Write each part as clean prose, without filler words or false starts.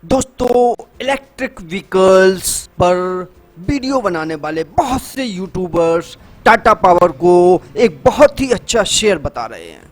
दोस्तों, electric vehicles पर video बनाने वाले बहुत से यूट्यूबर्स टाटा पावर को एक बहुत ही अच्छा शेयर बता रहे हैं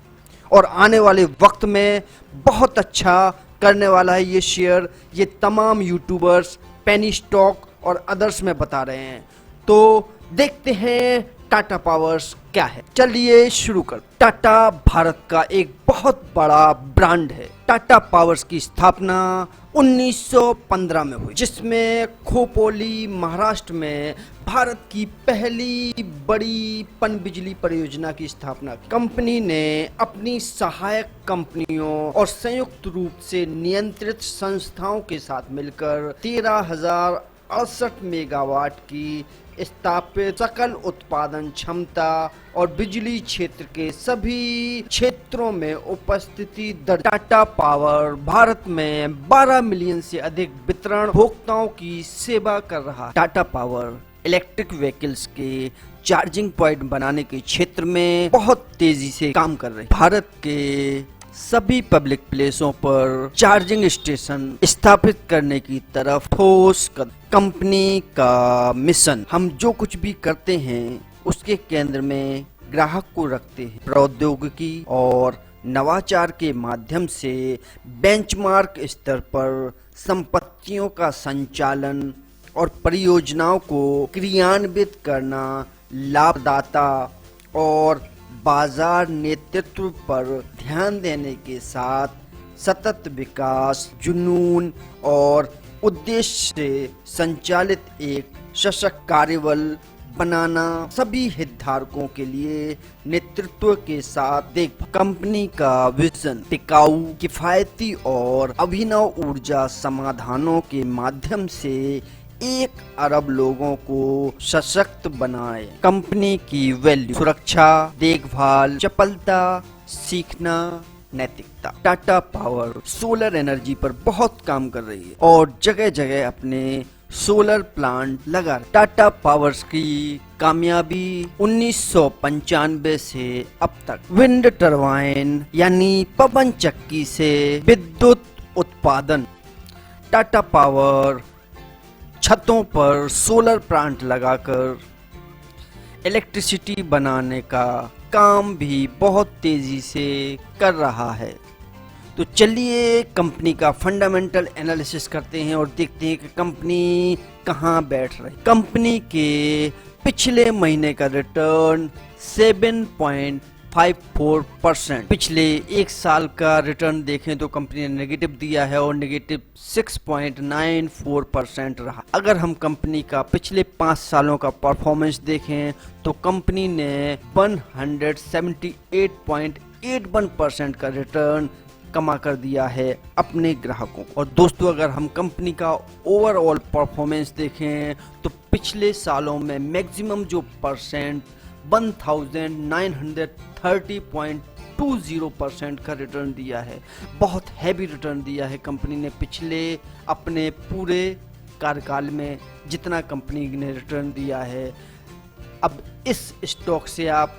और आने वाले वक्त में बहुत अच्छा करने वाला है ये शेयर। ये तमाम यूट्यूबर्स पेनी स्टॉक और अदर्स में बता रहे हैं। तो देखते हैं टाटा पावर्स क्या है। चलिए शुरू कर। टाटा भारत का एक बहुत बड़ा ब्रांड है। टाटा पावर्स की स्थापना 1915 में हुई, जिसमें खोपोली महाराष्ट्र में भारत की पहली बड़ी पनबिजली परियोजना की स्थापना की। कंपनी ने अपनी सहायक कंपनियों और संयुक्त रूप से नियंत्रित संस्थाओं के साथ मिलकर 13,068 मेगावाट की स्थापित सकल उत्पादन क्षमता और बिजली क्षेत्र के सभी क्षेत्रों में उपस्थिति दर्ज। टाटा पावर भारत में 12 मिलियन से अधिक वितरण भोक्ताओं की सेवा कर रहा है। टाटा पावर इलेक्ट्रिक व्हीकल्स के चार्जिंग पॉइंट बनाने के क्षेत्र में बहुत तेजी से काम कर रही है। भारत के सभी पब्लिक प्लेसों पर चार्जिंग स्टेशन स्थापित करने की तरफ ठोस कदम। कंपनी का मिशन, हम जो कुछ भी करते हैं उसके केंद्र में ग्राहक को रखते हैं। प्रौद्योगिकी और नवाचार के माध्यम से बेंचमार्क स्तर पर संपत्तियों का संचालन और परियोजनाओं को क्रियान्वित करना, लाभदाता और बाजार नेतृत्व पर ध्यान देने के साथ सतत विकास, जुनून और उद्देश्य से संचालित एक सशक्त कार्यबल बनाना, सभी हितधारकों के लिए नेतृत्व के साथ देख। कंपनी का विजन टिकाऊ, किफायती और अभिनव ऊर्जा समाधानों के माध्यम से 1 अरब लोगों को सशक्त बनाए। कंपनी की वैल्यू सुरक्षा, देखभाल, चपलता, सीखना, नैतिकता। टाटा पावर सोलर एनर्जी पर बहुत काम कर रही है और जगह जगह अपने सोलर प्लांट लगा। टाटा पावर्स की कामयाबी 1995 से अब तक विंड टरबाइन यानी पवन चक्की से विद्युत उत्पादन। टाटा पावर छतों पर सोलर प्लांट लगाकर इलेक्ट्रिसिटी बनाने का काम भी बहुत तेजी से कर रहा है। तो चलिए कंपनी का फंडामेंटल एनालिसिस करते हैं और देखते हैं कि कंपनी कहां बैठ रही। कंपनी के पिछले महीने का रिटर्न 7.54%। पिछले एक साल का रिटर्न देखें तो कंपनी ने नेगेटिव दिया है और नेगेटिव 6.94% रहा। अगर हम कंपनी का पिछले 5 सालों का परफॉर्मेंस देखें तो कंपनी ने 178.81% का रिटर्न कमा कर दिया है अपने ग्राहकों को। और दोस्तों, अगर हम कंपनी का ओवरऑल परफॉर्मेंस देखें तो पिछले सालों में मैक्सिमम जो परसेंट 1930.20% का रिटर्न दिया है। बहुत हैवी रिटर्न दिया है कंपनी ने पिछले अपने पूरे कार्यकाल में जितना कंपनी ने रिटर्न दिया है। अब इस स्टॉक से आप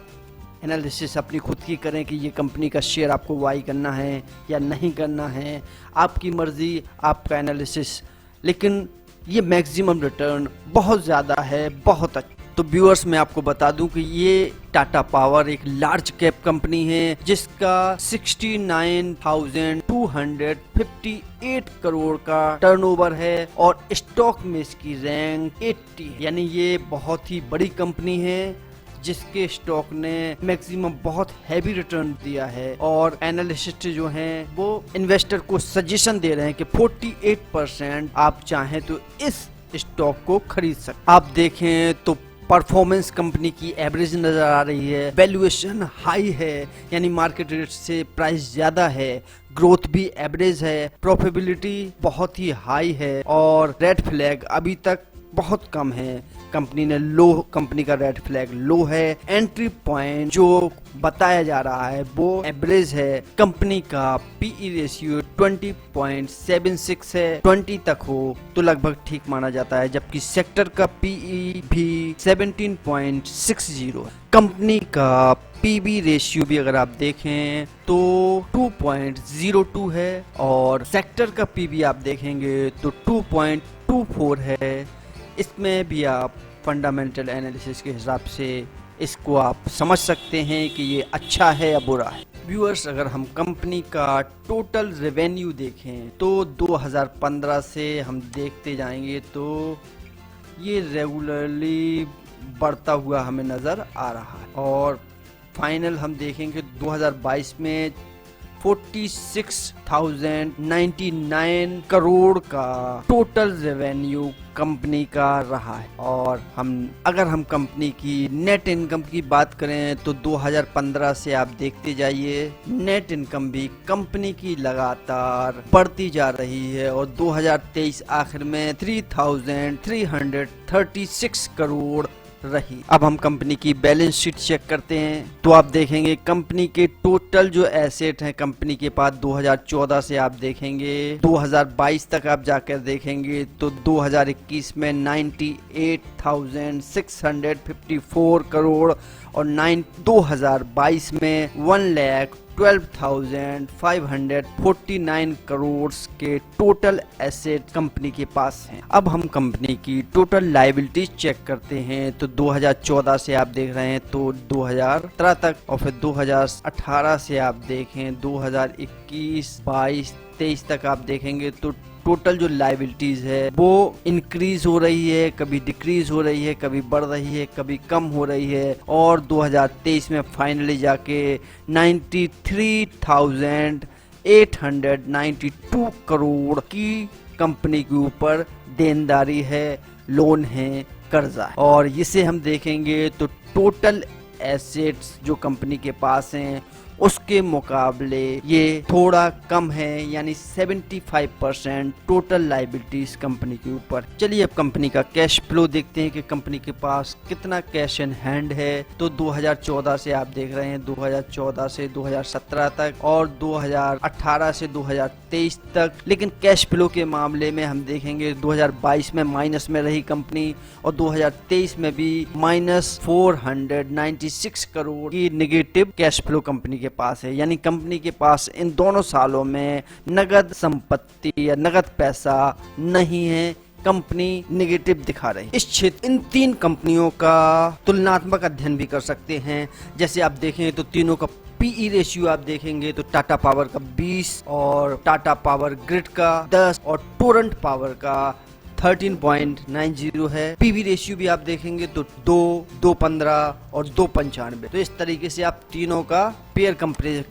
एनालिसिस अपनी खुद की करें कि ये कंपनी का शेयर आपको बाई करना है या नहीं करना है, आपकी मर्जी, आपका एनालिसिस। लेकिन ये मैक्सिमम रिटर्न बहुत ज़्यादा है, बहुत अच्छा। तो व्यूअर्स, मैं आपको बता दूं कि ये टाटा पावर एक लार्ज कैप कंपनी है जिसका 69,258 करोड़ का टर्नओवर है और स्टॉक में इसकी रैंक 80 है। यानी ये बहुत ही बड़ी कंपनी है जिसके स्टॉक ने मैक्सिमम बहुत हैवी रिटर्न दिया है। और एनालिस्ट जो हैं वो इन्वेस्टर को सजेशन दे रहे हैं कि 48% आप चाहें तो इस स्टॉक को खरीद सकते। आप देखें तो परफॉर्मेंस कंपनी की एवरेज नजर आ रही है, वैल्यूएशन हाई है यानी मार्केट रेट से प्राइस ज्यादा है, ग्रोथ भी एवरेज है, प्रॉफिटेबिलिटी बहुत ही हाई है और रेड फ्लैग अभी तक बहुत कम है। कंपनी ने लो, कंपनी का रेड फ्लैग लो है। एंट्री पॉइंट जो बताया जा रहा है वो एवरेज है। कंपनी का पीई रेशियो 20.76 है। 20 तक हो तो लगभग ठीक माना जाता है, जबकि सेक्टर का पीई भी 17.60 है। कंपनी का पीबी रेशियो भी अगर आप देखें तो 2.02 है और सेक्टर का पीबी आप देखेंगे तो 2.24 है। इसमें भी आप फंडामेंटल एनालिसिस के हिसाब से इसको आप समझ सकते हैं कि ये अच्छा है या बुरा है। व्यूअर्स, अगर हम कंपनी का टोटल रेवेन्यू देखें तो 2015 से हम देखते जाएंगे तो ये रेगुलरली बढ़ता हुआ हमें नज़र आ रहा है और फाइनल हम देखेंगे 2022 में 46,099 करोड़ का टोटल रेवेन्यू कंपनी का रहा है। और अगर हम कंपनी की नेट इनकम की बात करें तो 2015 से आप देखते जाइए नेट इनकम भी कंपनी की लगातार बढ़ती जा रही है और 2023 आखिर में 3,336 करोड़ रही। अब हम कंपनी की बैलेंस शीट चेक करते हैं तो आप देखेंगे कंपनी के टोटल जो एसेट हैं कंपनी के पास 2014 से आप देखेंगे 2022 तक आप जाकर देखेंगे तो 2021 में 98,654 करोड़ और 2022 में 1,12,549 करोड़ के टोटल एसेट कंपनी के पास हैं। अब हम कंपनी की टोटल लायबिलिटीज चेक करते हैं तो 2014 से आप देख रहे हैं तो 2017 तक और फिर 2018 से आप देखें 2021, 22, 23 तक आप देखेंगे तो टोटल जो लायबिलिटीज है वो इंक्रीज हो रही है, कभी डिक्रीज हो रही है, कभी बढ़ रही है, कभी कम हो रही है और 2023 में फाइनली जाके 93,892 करोड़ की कंपनी के ऊपर देनदारी है, लोन है, कर्जा है। और इसे हम देखेंगे तो टोटल एसेट्स जो कंपनी के पास हैं उसके मुकाबले ये थोड़ा कम है, यानी 75% टोटल लायबिलिटीज कंपनी के ऊपर। चलिए अब कंपनी का कैश फ्लो देखते हैं कि कंपनी के पास कितना कैश इन हैंड है। तो 2014 से आप देख रहे हैं 2014 से 2017 तक और 2018 से 2023 तक। लेकिन कैश फ्लो के मामले में हम देखेंगे 2022 में माइनस में रही कंपनी और 2023 में भी -496 करोड़ की नेगेटिव कैश फ्लो कंपनी के पास है। यानी कंपनी के पास इन दोनों सालों में नगद संपत्ति या नगद पैसा नहीं है, कंपनी नेगेटिव दिखा रही है। इस क्षेत्र इन तीन कंपनियों का तुलनात्मक अध्ययन भी कर सकते हैं। जैसे आप देखें तो तीनों का पीई रेशियो आप देखेंगे तो टाटा पावर का 20 और टाटा पावर ग्रिड का 10 और टोरेंट पावर का 13.90 है। पीवी रेशियो भी आप देखेंगे तो 2, 2.15 और 2.95। तो इस तरीके से आप तीनों का पेयर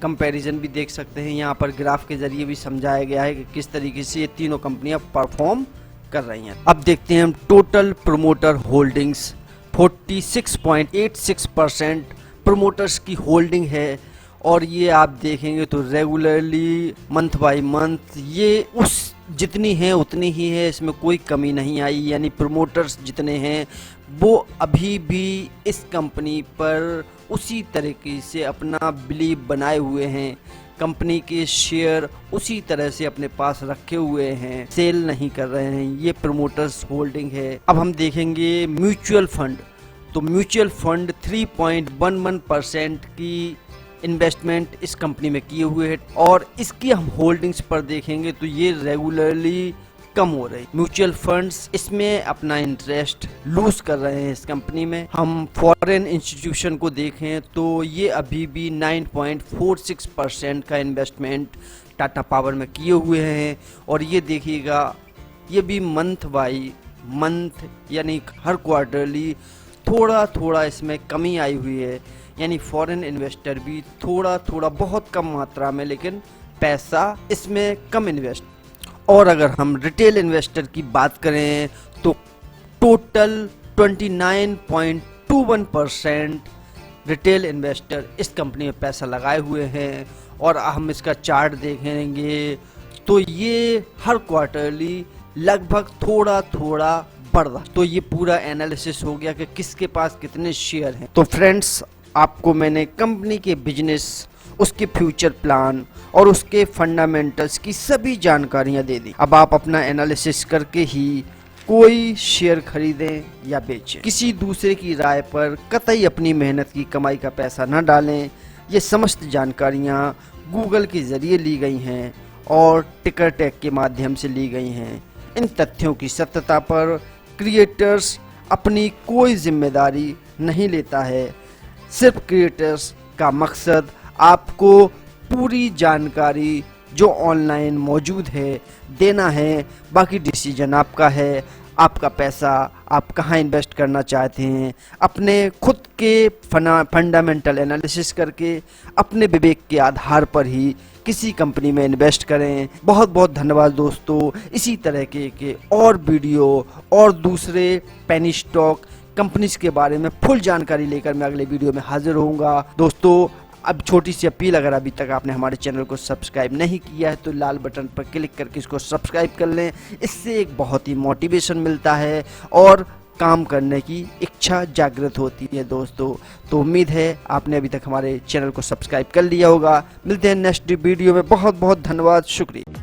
कंपैरिजन भी देख सकते हैं। यहाँ पर ग्राफ के जरिए भी समझाया गया है कि किस तरीके से ये तीनों कंपनियां परफॉर्म कर रही हैं। अब देखते हैं हम टोटल प्रोमोटर होल्डिंग्स 46.86% प्रोमोटर्स की होल्डिंग है और ये आप देखेंगे तो रेगुलरली मंथ बाय मंथ ये उस जितनी है उतनी ही है, इसमें कोई कमी नहीं आई। यानी प्रोमोटर्स जितने हैं वो अभी भी इस कंपनी पर उसी तरीके से अपना बिलीव बनाए हुए हैं, कंपनी के शेयर उसी तरह से अपने पास रखे हुए हैं, सेल नहीं कर रहे हैं। ये प्रोमोटर्स होल्डिंग है। अब हम देखेंगे म्यूचुअल फंड। तो म्यूचुअल फंड 3.11% की इन्वेस्टमेंट इस कंपनी में किए हुए हैं और इसकी हम होल्डिंग्स पर देखेंगे तो ये रेगुलरली कम हो रही। म्यूचुअल फंड्स इसमें अपना इंटरेस्ट लूज कर रहे हैं इस कंपनी में। हम फॉरेन इंस्टीट्यूशन को देखें तो ये अभी भी 9.46% का इन्वेस्टमेंट टाटा पावर में किए हुए हैं और ये देखिएगा ये भी मंथ बाई मंथ यानी हर क्वार्टरली थोड़ा थोड़ा इसमें कमी आई हुई है। यानी फॉरेन इन्वेस्टर भी थोड़ा थोड़ा बहुत कम मात्रा में लेकिन पैसा इसमें कम इन्वेस्ट। और अगर हम रिटेल इन्वेस्टर की बात करें तो टोटल 29.21% रिटेल इन्वेस्टर इस कंपनी में पैसा लगाए हुए हैं। और हम इसका चार्ट देखेंगे तो ये हर क्वार्टरली लगभग थोड़ा थोड़ा बढ़ रहा। तो ये पूरा एनालिसिस हो गया कि किसके पास कितने शेयर हैं। तो फ्रेंड्स, आपको मैंने कंपनी के बिजनेस, उसके फ्यूचर प्लान और उसके फंडामेंटल्स की सभी जानकारियां दे दी। अब आप अपना एनालिसिस करके ही कोई शेयर खरीदें या बेचें। किसी दूसरे की राय पर कतई अपनी मेहनत की कमाई का पैसा न डालें। ये समस्त जानकारियां गूगल के जरिए ली गई हैं और टिकर टैग के माध्यम से ली गई हैं। इन तथ्यों की सत्यता पर क्रिएटर्स अपनी कोई जिम्मेदारी नहीं लेता है। सिर्फ क्रिएटर्स का मकसद आपको पूरी जानकारी जो ऑनलाइन मौजूद है देना है। बाकी डिसीजन आपका है, आपका पैसा आप कहाँ इन्वेस्ट करना चाहते हैं। अपने खुद के फंडामेंटल एनालिसिस करके अपने विवेक के आधार पर ही किसी कंपनी में इन्वेस्ट करें। बहुत बहुत धन्यवाद दोस्तों। इसी तरह के और वीडियो और दूसरे पेनी स्टॉक कंपनीज के बारे में फुल जानकारी लेकर मैं अगले वीडियो में हाजिर होऊंगा। दोस्तों, अब छोटी सी अपील, अगर अभी तक आपने हमारे चैनल को सब्सक्राइब नहीं किया है तो लाल बटन पर क्लिक करके इसको सब्सक्राइब कर लें। इससे एक बहुत ही मोटिवेशन मिलता है और काम करने की इच्छा जागृत होती है दोस्तों। तो उम्मीद है आपने अभी तक हमारे चैनल को सब्सक्राइब कर लिया होगा। मिलते हैं नेक्स्ट वीडियो में। बहुत बहुत धन्यवाद, शुक्रिया।